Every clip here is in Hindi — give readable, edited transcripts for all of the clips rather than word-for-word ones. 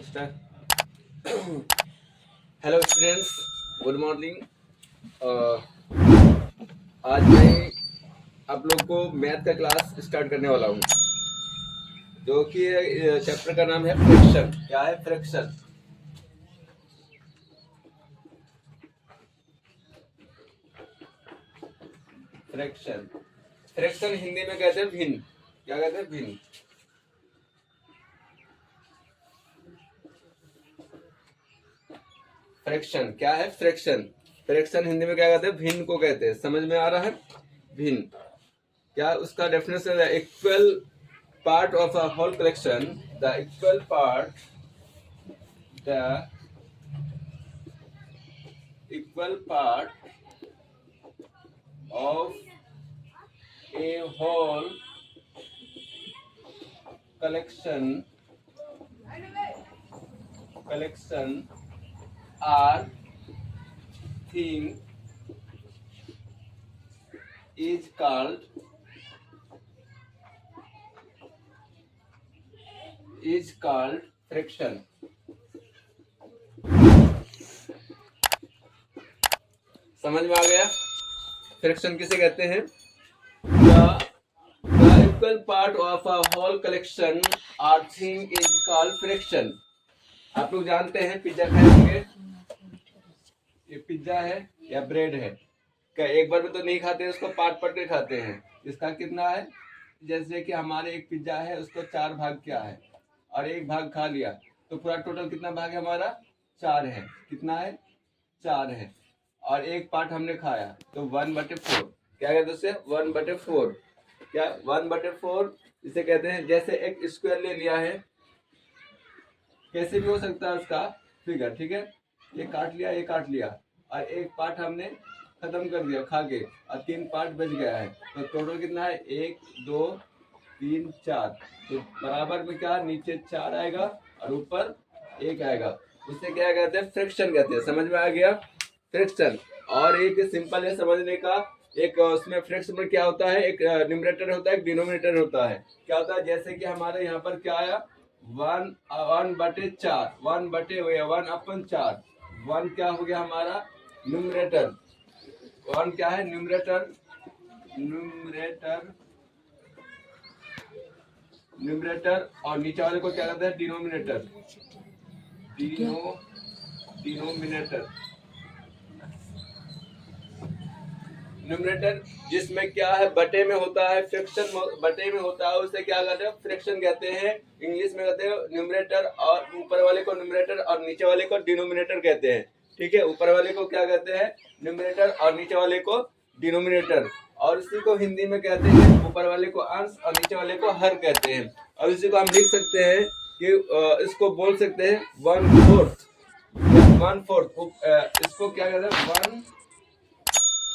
Start. Hello students, good morning. आज मैं आप लोग को मैथ का क्लास स्टार्ट करने वाला हूँ, जो कि चैप्टर का नाम है फ्रैक्शन। क्या है फ्रैक्शन? फ्रैक्शन फ्रैक्शन हिंदी में कहते हैं भिन्न। क्या कहते हैं? भिन्न। फ्रैक्शन क्या है? फ्रैक्शन फ्रैक्शन हिंदी में क्या कहते हैं? भिन्न को कहते हैं। समझ में आ रहा है? भिन्न क्या उसका डेफिनेशन है? Equal part of a whole collection, the equal part of a whole collection or thing is called fraction. समझ में आ गया? फ्रैक्शन किसे कहते हैं? The equal part of a whole collection or thing is called fraction. आप लोग जानते हैं पिज्जा खाए होंगे। ये पिज्जा है या ब्रेड है? क्या एक बार में तो नहीं खाते, उसको पार्ट पार्ट के खाते हैं। इसका कितना है? जैसे कि हमारे एक पिज्जा है, उसको 4 भाग किया है और एक भाग खा लिया, तो पूरा टोटल कितना भाग है हमारा? 4 है। कितना है? 4 है। और एक पार्ट हमने खाया तो 1/4। क्या कहते हैं उसे? 1/4। क्या 1/4 इसे कहते हैं। जैसे एक स्क्वायर ले लिया है, कैसे भी हो सकता है उसका फिगर, ठीक है। ये काट लिया और एक पार्ट हमने खत्म कर दिया खा के, और 3 पार्ट बच गया है, तो टोटल कितना है? 1 2 3 4। तो बराबर में क्या? नीचे 4 आएगा और ऊपर 1 आएगा। उसे क्या कहते हैं? फ्रैक्शन कहते हैं। समझ में आ गया? फ्रैक्शन। और एक सिंपल है समझने का। एक उसमें फ्रैक्शन में क्या होता है? एक न्यूमरेटर होता है, एक डिनोमिनेटर होता है। क्या होता है? जैसे कि हमारे यहाँ पर क्या आया? 1/4, 1/4। 1 क्या हो गया हमारा? न्यूमरेटर। 1 क्या है? न्यूमरेटर। और नीचे वाले को क्या कहते हैं? डिनोमिनेटर। न्यूमरेटर जिसमें क्या है? बटे में होता है। फ्रैक्शन बटे में होता है, उसे क्या कहते हैं? फ्रैक्शन कहते हैं। इंग्लिश में कहते हैं न्यूमरेटर, और ऊपर वाले को न्यूमरेटर और नीचे वाले को डिनोमिनेटर कहते हैं। ठीक है, ऊपर वाले को क्या कहते हैं? न्यूमरेटर और नीचे वाले को डिनोमिनेटर। और इसी को हिंदी में कहते हैं, ऊपर वाले को अंश और नीचे वाले को हर कहते हैं। और इसी को हम लिख सकते हैं कि इसको बोल सकते हैं 1/4। 1/4 इसको क्या कहते हैं?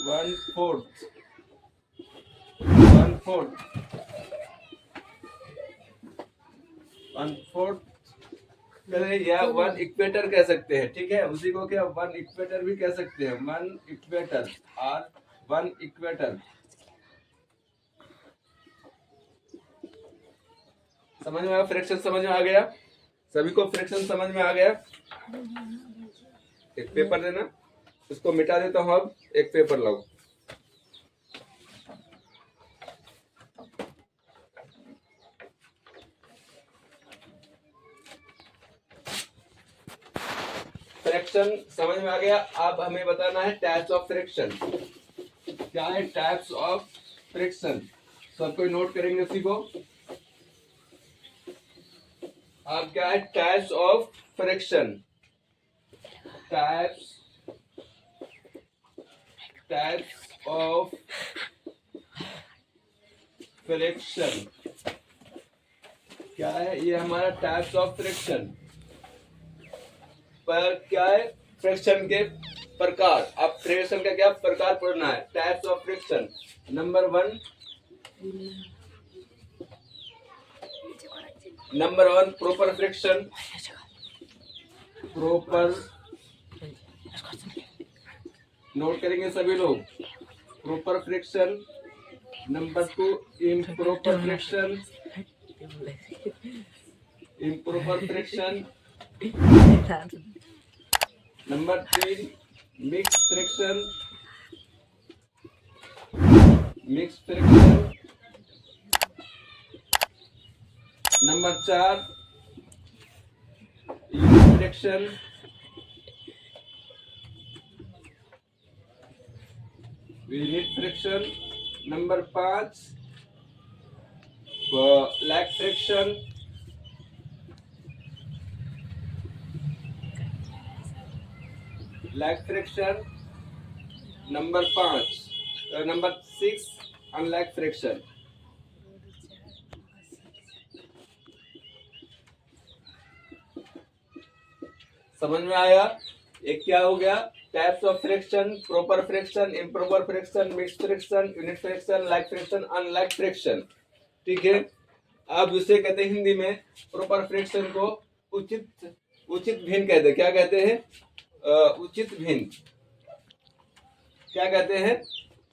1/4 या 1 इक्वेटर कह सकते हैं। ठीक है, उसी को क्या 1 इक्वेटर भी कह सकते हैं। 1 इक्वेटर और 1 इक्वेटर। समझ में आया? फ्रैक्शन समझ में आ गया? सभी को फ्रैक्शन समझ में आ गया? एक पेपर देना, इसको मिटा देता हूँ। अब एक पेपर लाओ। फ्रैक्शन समझ में आ गया? अब हमें बताना है टाइप्स ऑफ फ्रैक्शन। क्या है टाइप्स ऑफ फ्रैक्शन? सब कोई नोट करेंगे उसी को। अब क्या है types of fraction? Types of fraction क्या है? ये हमारा टाइप्स ऑफ फ्रैक्शन। पर क्या है? फ्रैक्शन के प्रकार। अब फ्रैक्शन का क्या प्रकार पढ़ना है? Types of fraction. Number 1 proper fraction. Proper note करेंगे सभी लोग। Proper fraction. Number 2 improper fraction. Number 3 mix fraction, mix fraction. Number 4 unit fraction, unit fraction. Number 5 like fraction. Like fraction number 5। Number 6 unlike fraction. समझ में आया? एक क्या हो गया? Types of fraction, proper fraction, improper fraction, mix fraction, unit fraction, like fraction, unlike fraction. ठीक है। आप उसे कहते हैं हिंदी में प्रॉपर फ्रैक्शन को उचित उचित भिन्न कहते हैं। क्या कहते हैं? उचित भिन्न। क्या कहते हैं?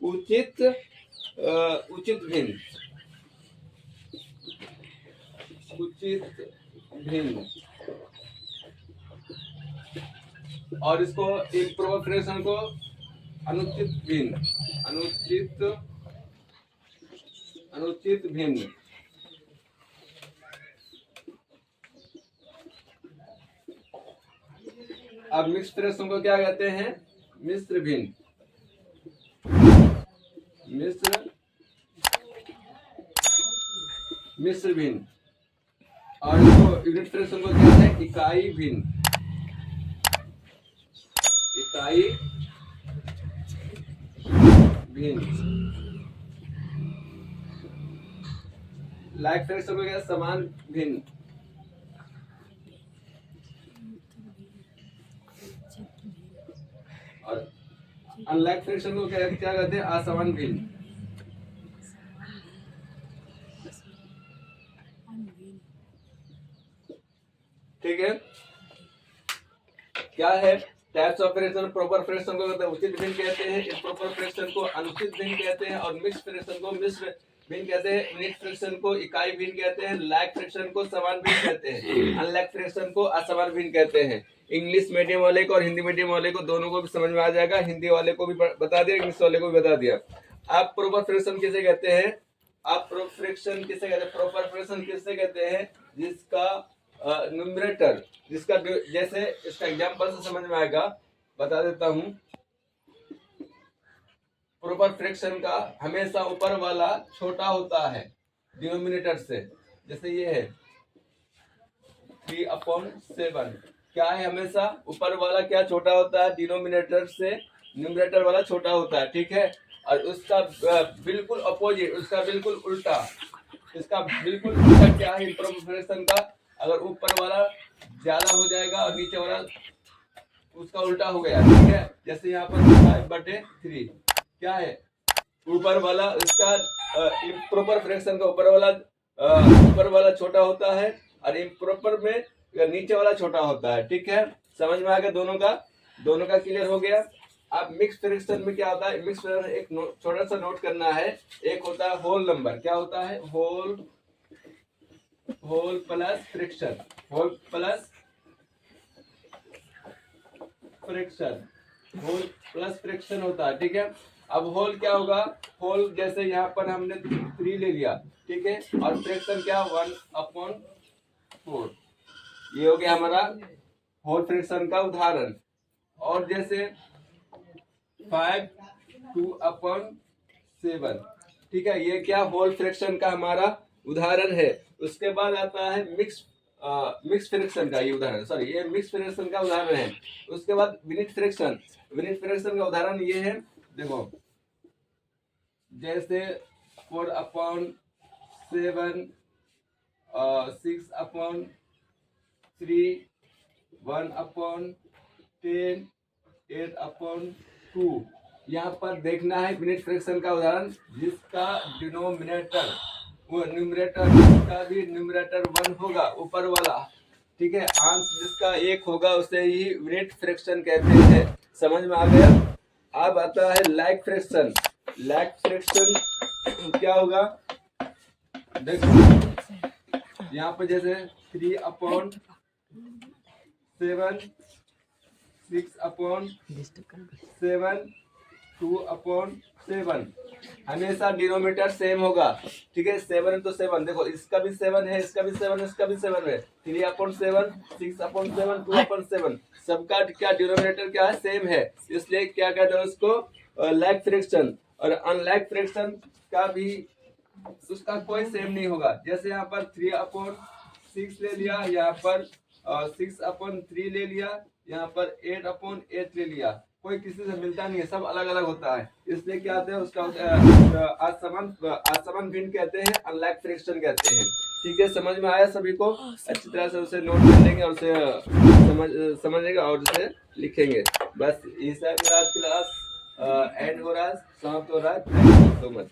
उचित उचित भिन्न, उचित भिन्न। और इसको इम्प्रॉपर फ्रैक्शन को अनुचित भिन्न, अनुचित अनुचित भिन्न। अब मिक्स फ्रैक्शन को क्या कहते हैं? मिश्र भिन्न, मिश्र भिन्न। और इसको यूनिट फ्रैक्शन को क्या है? इकाई भिन्न, इकाई भिन्न। लैग फ्रैक्शन को क्या? समान भिन्न। और अनलैग फ्रैक्शन को क्या कहते हैं? असमान भिन्न। ठीक है। क्या है? Types of fraction, proper fraction को कहते हैं उचित भिन्न कहते हैं, इम्प्रॉपर फ्रैक्शन को अनुचित भिन्न कहते हैं, और मिक्स फ्रैक्शन को मिश्र भिन्न कहते हैं, यूनिट फ्रैक्शन को इकाई भिन्न कहते हैं, लैग फ्रैक्शन को समान भिन्न कहते हैं, अनलैग फ्रैक्शन को असमान भिन्न कहते हैं। इंग्लिश मीडियम वाले को और हिंदी मीडियम वाले को दोनों को भी समझ में आ जाएगा। हिंदी वाले को भी बता दिया, इंग्लिश वाले को भी बता दिया। आप प्रॉपर फ्रैक्शन किसे कहते हैं? आप प्रॉपर फ्रैक्शन किसे कहते हैं? प्रॉपर फ्रैक्शन किसे कहते हैं? जिसका न्यूमरेटर, जिसका जैसे इसका एग्जांपल से समझ में आएगा, बता देता हूं। प्रॉपर फ्रैक्शन का हमेशा ऊपर वाला छोटा होता है डिनोमिनेटर से। जैसे ये है 3/7। क्या है? हमेशा ऊपर वाला क्या छोटा होता है? डिनोमिनेटर से न्यूमरेटर वाला छोटा होता है। ठीक है। और उसका बिल्कुल अपोजिट, उसका बिल्कुल उल्टा, इसका बिल्कुल उल्टा क्या है प्रॉपर फ्रैक्शन का? अगर ऊपर वाला ज्यादा हो जाएगा और नीचे वाला उसका उल्टा हो गया। ठीक है। जैसे यहाँ पर 5/3 क्या है? ऊपर वाला इसका प्रॉपर फ्रैक्शन का ऊपर वाला छोटा होता है और इम्प्रॉपर में नीचे वाला छोटा होता है। ठीक है। समझ में आ गया? दोनों का क्लियर हो गया। अब मिक्स फ्रैक्शन में क्या होता है? मिक्स फ्रैक्शन एक छोटा सा नोट करना है। एक होता है होल नंबर। क्या होता है? Whole plus fraction, whole plus fraction, whole plus fraction होता है। ठीक है। अब होल क्या होगा? होल जैसे यहाँ पर हमने 3 ले लिया। ठीक है। और फ्रैक्शन क्या? 1/4। ये हो गया हमारा होल फ्रैक्शन का उदाहरण। और जैसे 5 2/7। ठीक है। ये क्या? होल फ्रैक्शन का हमारा उदाहरण है। उसके बाद आता है मिक्स फ्रैक्शन का ये उदाहरण, सॉरी ये मिक्स फ्रैक्शन का उदाहरण है। उसके बाद यूनिट फ्रैक्शन, यूनिट फ्रैक्शन का उदाहरण ये है। देखो जैसे 4/7, 6/3, 1/10, 8/2। यहाँ पर देखना है यूनिट फ्रैक्शन का उदाहरण जिसका डिनोमिनेटर वो न्यूमरेटर, जिसका भी न्यूमरेटर 1 होगा ऊपर वाला। ठीक है। अंश जिसका 1 होगा उसे ही यूनिट फ्रैक्शन कहते हैं। समझ में आ गया? अब आता है लैग फ्रैक्शन। लैग फ्रैक्शन क्या होगा? देखो यहाँ पर जैसे 3/7 7 6/7 2/7 हमेशा डिनोमिनेटर सेम होगा। ठीक है, 7 है तो 7, देखो इसका भी 7 है, इसका भी 7 है, इसका भी 7 है। 3/7 6/7 2/7 सबका क्या डिनोमिनेटर क्या है, सेम है। इसलिए क्या कहते हैं उसको, लाइक फ्रैक्शन। और अनलाइक फ्रैक्शन का भी उसका कोई सेम नहीं होगा। जैसे यहाँ पर 3/6 ले लिया, यहाँ पर 6/3 ले लिया, यहाँ पर 8/8 ले लिया, कोई किसी से मिलता नहीं है, सब अलग अलग होता है। इसलिए क्या कहते हैं उसका असमान भिन्न कहते हैं, अनलाइक फ्रैक्शन कहते हैं। ठीक है, समझ में आया सभी को? अच्छी तरह से उसे नोट कर लेंगे और उसे समझेंगे और उसे लिखेंगे। बस ये सब मेरा क्लास एंड हो रहा है, समाप्त हो रहा है। Thank you so much.